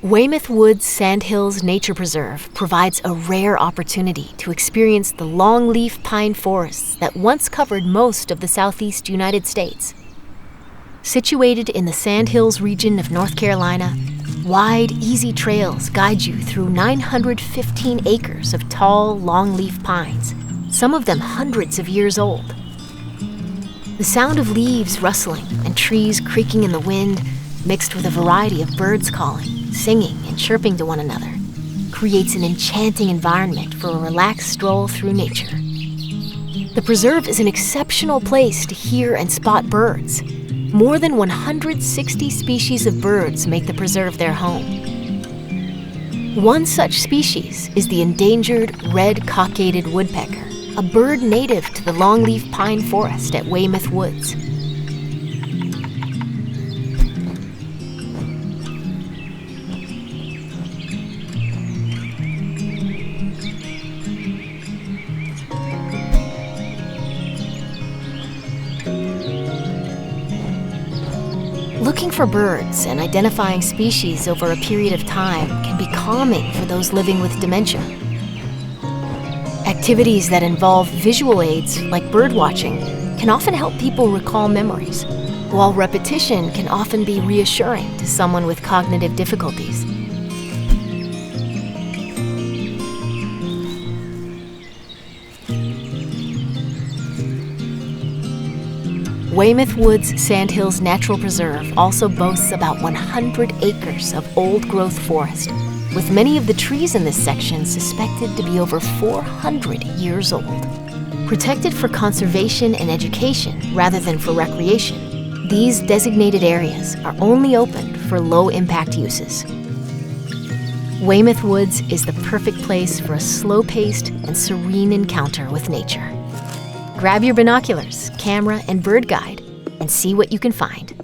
Weymouth Woods Sandhills Nature Preserve provides a rare opportunity to experience the longleaf pine forests that once covered most of the southeast United States. Situated in the Sandhills region of North Carolina, wide, easy trails guide you through 915 acres of tall, longleaf pines, some of them hundreds of years old. The sound of leaves rustling and trees creaking in the wind, mixed with a variety of birds calling, singing, and chirping to one another, creates an enchanting environment for a relaxed stroll through nature. The preserve is an exceptional place to hear and spot birds. More than 160 species of birds make the preserve their home. One such species is the endangered red-cockaded woodpecker, a bird native to the longleaf pine forest at Weymouth Woods. Looking for birds and identifying species over a period of time can be calming for those living with dementia. Activities that involve visual aids, like bird watching, can often help people recall memories, while repetition can often be reassuring to someone with cognitive difficulties. Weymouth Woods Sandhills Natural Preserve also boasts about 100 acres of old-growth forest, with many of the trees in this section suspected to be over 400 years old. Protected for conservation and education rather than for recreation, these designated areas are only open for low-impact uses. Weymouth Woods is the perfect place for a slow-paced and serene encounter with nature. Grab your binoculars, camera, and bird guide and see what you can find.